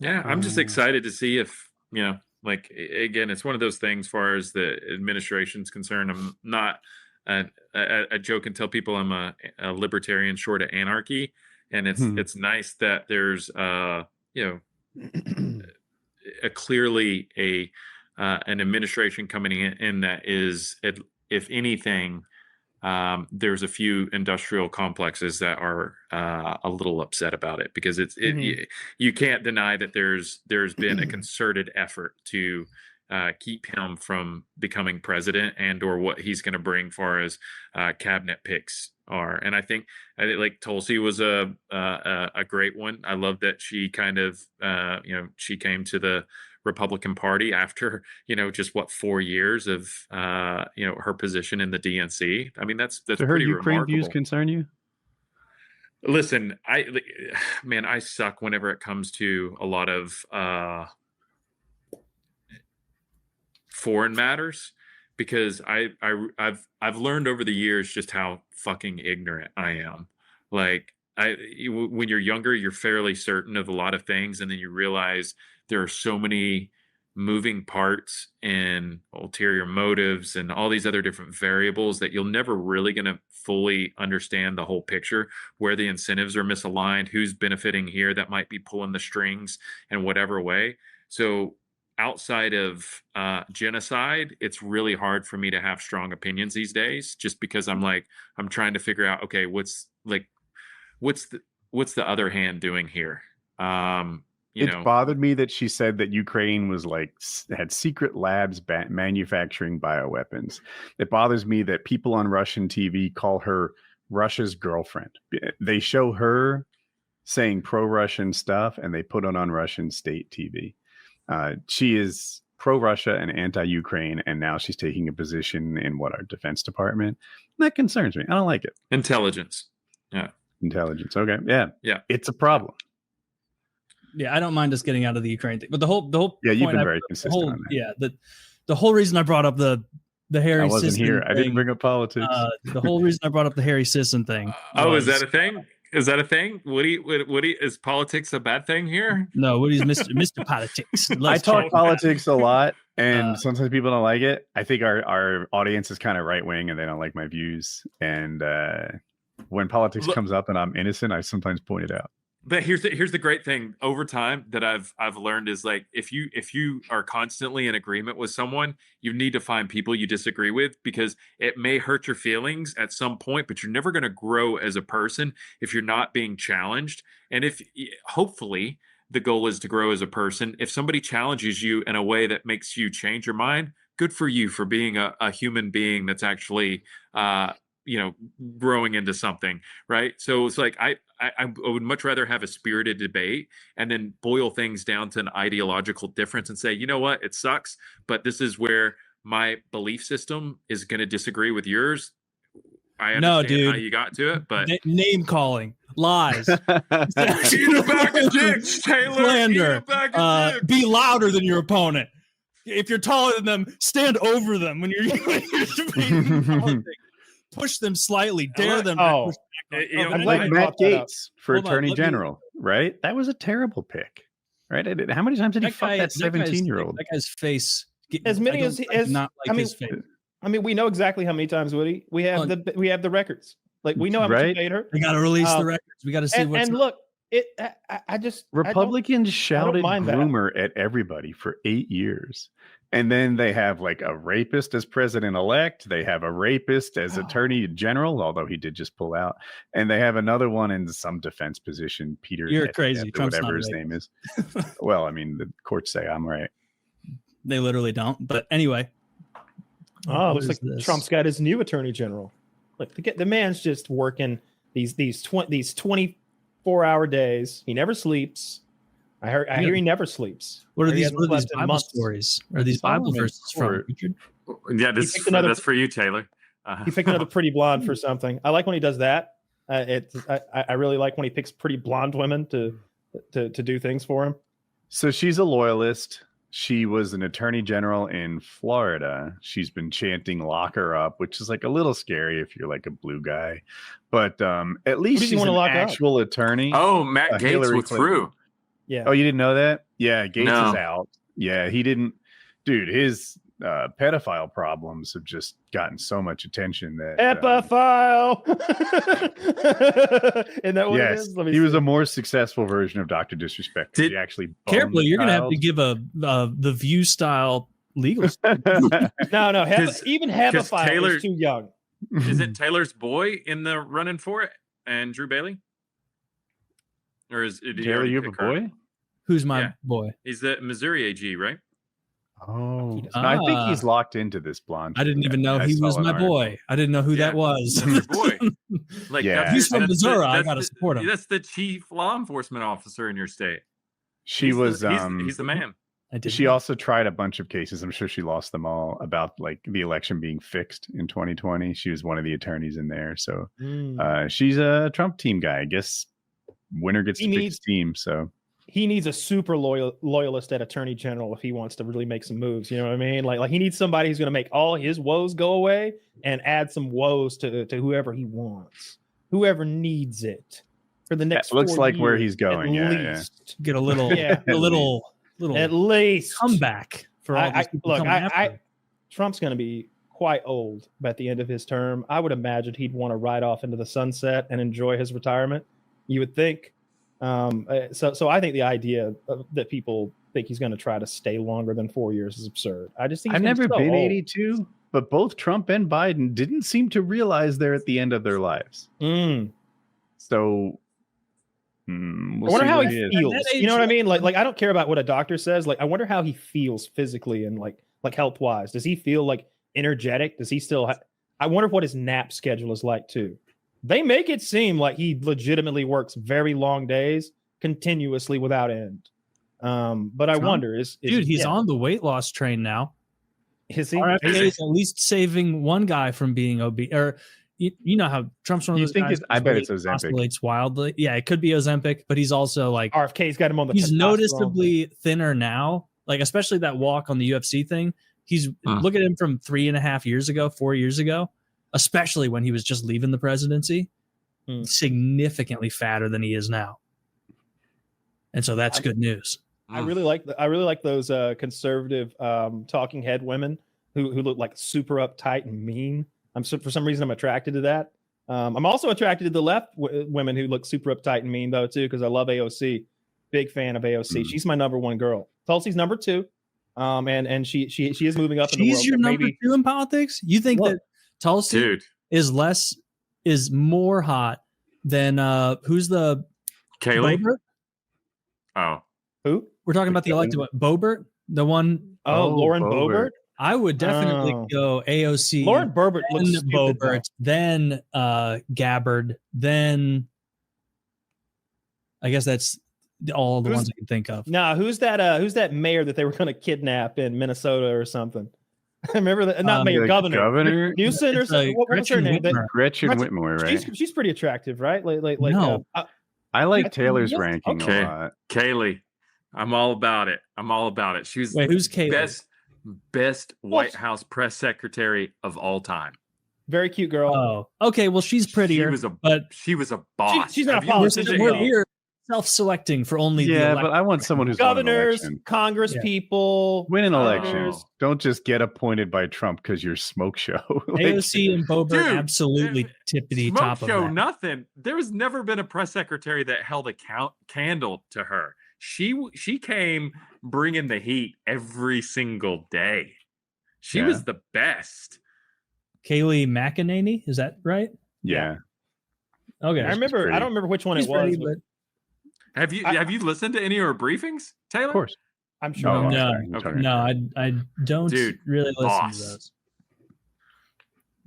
Yeah, I'm just excited to see if, like, again, it's one of those things as far as the administration's concerned. I'm not a joke and tell people I'm a libertarian short of anarchy. And it's nice that there's, you know, clearly an administration coming in that is, if anything, there's a few industrial complexes that are a little upset about it, because you can't deny that there's been a concerted effort to keep him from becoming president and or what he's going to bring far as cabinet picks are. And I think like Tulsi was a great one. I love that she kind of she came to the Republican Party after just 4 years of her position in the DNC. I mean, that's so her Ukraine views concern you? Listen, I suck whenever it comes to a lot of foreign matters, because I've learned over the years just how fucking ignorant I am. Like, when you're younger, you're fairly certain of a lot of things, and then you realize there are so many moving parts and ulterior motives and all these other different variables that you're never really going to fully understand the whole picture, where the incentives are misaligned, who's benefiting here that might be pulling the strings in whatever way. So outside of genocide, it's really hard for me to have strong opinions these days, just because I'm trying to figure out, okay, what's the other hand doing here? It bothered me that she said that Ukraine was had secret labs manufacturing bioweapons. It bothers me that people on Russian TV call her Russia's girlfriend. They show her saying pro-Russian stuff and they put it on Russian state TV. She is pro-Russia and anti-Ukraine, and now she's taking a position in our Defense Department. That concerns me. I don't like it. Intelligence. Yeah. Intelligence. Okay. Yeah. Yeah. It's a problem. Yeah, I don't mind us getting out of the Ukraine thing, but the whole yeah, you've been very consistent on that. Yeah, the whole reason I brought up the Harry. I wasn't here. I didn't bring up politics. The whole reason I brought up the Harry Sisson thing. Is that a thing? Is that a thing? Woody, is politics a bad thing here? No, Woody's Mr. Politics. I talk politics a lot, and sometimes people don't like it. I think our audience is kind of right wing, and they don't like my views. And when politics comes up, and I'm innocent, I sometimes point it out. But here's the great thing over time that I've learned is, like, if you are constantly in agreement with someone, you need to find people you disagree with, because it may hurt your feelings at some point, but you're never going to grow as a person if you're not being challenged. And if hopefully the goal is to grow as a person, if somebody challenges you in a way that makes you change your mind, good for you for being a human being that's actually growing into something, right? So it's like I would much rather have a spirited debate and then boil things down to an ideological difference and say, you know what, it sucks, but this is where my belief system is going to disagree with yours. I understand how you got to it, but name calling, lies, eat a bag of dicks, Taylor. Slander. Be louder than your opponent. If you're taller than them, stand over them when you're debating politics. Push them slightly, dare them. I'm like Matt Gaetz for Attorney General, right? That was a terrible pick, right? How many times did he fuck that 17-year-old? That guy's face. As many as not like his face. I mean, we know exactly how many times, Woody. We have the records. Like, we know how much he paid her. We got to release the records. We got to see what's. And look, Republicans shouted groomer at everybody for 8 years. And then they have like a rapist as president-elect. They have a rapist as attorney general, although he did just pull out. And they have another one in some defense position, Peter. You're crazy. Whatever his name is. Well, I mean, the courts say I'm right. They literally don't. But anyway. Looks like Trump's got his new attorney general. Look, the man's just working these 24-hour days. He never sleeps. I hear he never sleeps. What are these Bible stories? Are these Bible verses from Richard? Yeah, that's for you, Taylor. He picked another pretty blonde for something. I like when he does that. I really like when he picks pretty blonde women to do things for him. So she's a loyalist. She was an attorney general in Florida. She's been chanting "lock her up," which is like a little scary if you're like a blue guy. But at least she's an actual attorney. Oh, Matt Gaetz withdrew. Yeah. Oh, you didn't know that? Yeah, Gaetz No. is out. Yeah, he didn't. Dude, his pedophile problems have just gotten so much attention that. Epiphile. Isn't that what it Yes, is? Let me he was see. a more successful version of Dr. Disrespect. Did- He actually Carefully, you're gonna have to to give the View style legal. No, Cause- even cause Hebephile Taylor- is too young. Is it Taylor's boy in the running for it and Drew Bailey? Or is it Taylor, you have a boy? Who's my Yeah. boy? He's the Missouri AG, right? Oh, no, I think he's locked into this blonde. I didn't chick. even know I he saw was an my article. boy. I didn't know who Yeah, that was. That's your boy. Like Yeah. He's from that's Missouri. I that's gotta support him. That's the chief law enforcement officer in your state. She He's was. he's the man. I didn't She know. also tried a bunch of cases. I'm sure she lost them all about like the election being fixed in 2020. She was one of the attorneys in there. So she's a Trump team guy. I guess winner gets He to pick needs- his team. So He needs a super loyalist at attorney general if he wants to really make some moves. You know what I mean? Like he needs somebody who's going to make all his woes go away and add some woes to whoever he wants, whoever needs it for the next. That looks 4 like where years he's going, at yeah. least. Get a little, Yeah. a little At least comeback for all these people coming after him. Trump's going to be quite old by the end of his term. I would imagine he'd want to ride off into the sunset and enjoy his retirement. You would think. So I think the idea that people think he's going to try to stay longer than 4 years is absurd. I just think I've he's gonna never be so been old. 82, but both Trump and Biden didn't seem to realize they're at the end of their lives. So we'll I wonder see how what he is. feels. At that You know what I age, mean? Like I don't care about what a doctor says. Like I wonder how he feels physically and like health wise. Does he feel like energetic? Does he still? I wonder what his nap schedule is like too. They make it seem like he legitimately works very long days continuously without end. But I Trump? wonder is Dude, he's on the weight loss train now. Is he? RFK Is he? is at least saving one guy from being obese. Or you know how Trump's one of You those think guys. it's- I whose bet weight it's Ozempic. oscillates wildly. Yeah, it could be Ozempic, but he's also like RFK's got him on the. he's testosterone. noticeably thinner now. Like especially that walk on the UFC thing. He's look at him from 3.5 years ago, 4 years ago, especially when he was just leaving the presidency. Significantly fatter than he is now, and so that's good news. I really like those conservative talking head women who look like super uptight and mean. For some reason I'm attracted to that. I'm also attracted to the left women who look super uptight and mean though too because I love AOC. Big fan of AOC. She's my number one girl. Tulsi's number two, and she is moving up in the world. She's your but number maybe, two in politics. You think Look, that Tulsi Dude, is more hot than who's the Kaylee. Boebert? Oh, who? We're talking about the elected one. Boebert, the one. Oh, Lauren Boebert. Boebert. I would definitely go AOC. Lauren Boebert then looks stupid, though. Boebert, then Gabbard, then I guess that's all the Who's- ones I can think of. Nah, who's that mayor that they were going to kidnap in Minnesota or something? I remember that. Not mayor, The governor. Governor Newsom or It's, something. What was her Gretchen name? Whitmer. Gretchen Gretchen- Whitmore, right? She's pretty attractive, right? Like No. I like Gretchen Taylor's Whitmer? ranking Okay. a lot. Kaylee. I'm all about it. She was Wait, who's Kaylee? best White House press secretary of all time. very cute girl. Oh, okay. Well, she's prettier, but She was a boss. she's not a Have you politician, listened to we're though. here self-selecting for only the Yeah, elect- but I want someone who's won an Governors, election. Congress Yeah. people, Win an election. senators. Don't just get appointed by Trump because you're smoke show. Like, AOC and Boebert Dude, absolutely tippity Smoke top of show that. nothing. There has never been a press secretary that held a candle to her. She came bringing the heat every single day. She Yeah. was the best. Kaylee McEnany, is that right? yeah. Okay, I remember. pretty. I don't remember which one She's it was. pretty, but Have you listened to any of her briefings, Taylor? Of course. I'm sure. No, I No. I'm Okay. sorry. no, I don't Dude, really listen boss. to those.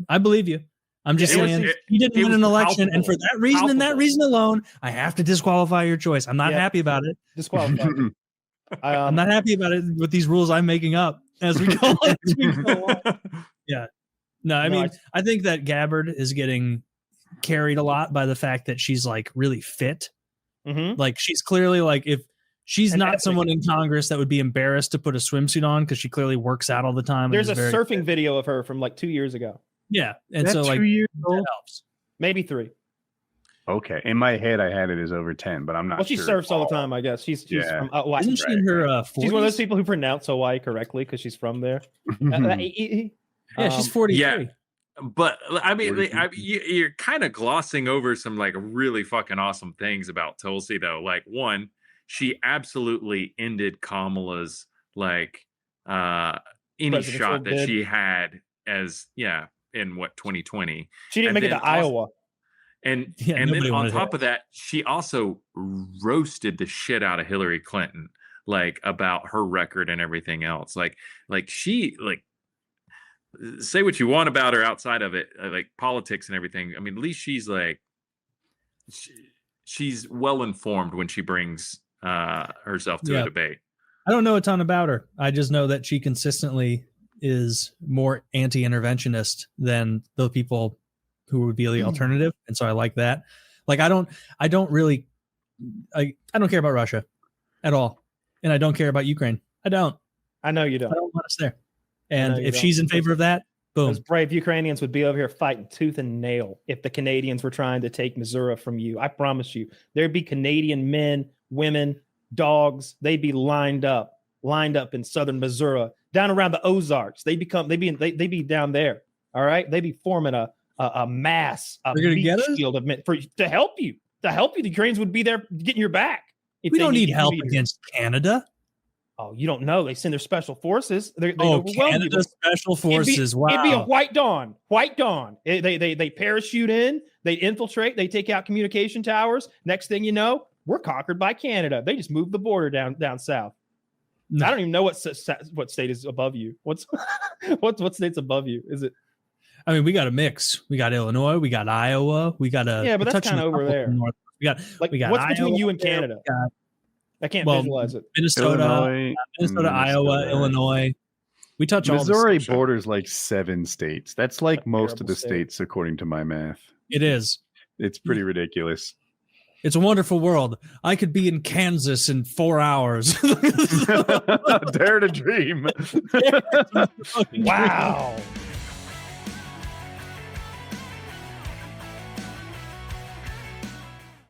I believe you. I'm just It was- saying it- he didn't it win was an election, and palpable. for that reason and that Palpable. reason alone, I have to disqualify your choice. I'm not Yeah. happy about it. Disqualified. I'm not happy about it with these rules I'm making up as we go. as we go along. No, I No, mean, I think that Gabbard is getting carried a lot by the fact that she's like really fit. Mhm. Like she's clearly like if she's And not ethnic. someone in Congress that would be embarrassed to put a swimsuit on because she clearly works out all the time. and There's is a very surfing fit. video of her from like 2 years ago, Yeah, and That's so like 2 years that old. helps. maybe 3. Okay. In my head, I had it as over 10, but I'm not Well, she sure. surfs all the time, I guess. She's from Hawaii. Isn't she in her 40s? She's one of those people who pronounce Hawaii correctly because she's from there. Yeah, she's 43. Yeah. But I mean, you're kind of glossing over some like really fucking awesome things about Tulsi, though. Like, one, she absolutely ended Kamala's like any shot that she had as in 2020. She didn't make it to Iowa. And then on top of that, she also roasted the shit out of Hillary Clinton, like about her record and everything else. Like she say what you want about her outside of it, like politics and everything. I mean, at least she's like she's well informed when she brings herself to a debate. I don't know a ton about her. I just know that she consistently is more anti-interventionist than the people who would be the alternative, and so I like that. Like I don't care about Russia at all, and I don't care about Ukraine. I know you don't. I don't want us there. And if she's in favor of that, boom. Those brave Ukrainians would be over here fighting tooth and nail if the Canadians were trying to take Missouri from you. I promise you, there'd be Canadian men, women, dogs. They'd be lined up in southern Missouri, down around the Ozarks. They'd be down there. All right, they'd be forming a mass, a meat shield of men to help you. To help you, the Ukrainians would be there getting your back. We don't need help against Canada. Oh, you don't know. They send their special forces. They overwhelm Canada you. Special Forces. It'd be a white dawn. White dawn. They parachute in. They infiltrate. They take out communication towers. Next thing you know, we're conquered by Canada. They just moved the border down south. No. I don't even know what state is above you. What state's above you? Is it? I mean, we got a mix. We got Illinois. We got Iowa. We got but that's kind of over there. We got what's Iowa, between you and Canada? I can't visualize it. Minnesota, Iowa, Illinois. We touch all. Missouri borders like 7 states. That's like most of the states, according to my math. It is. It's pretty ridiculous. It's a wonderful world. I could be in Kansas in 4 hours. Dare to dream. Wow.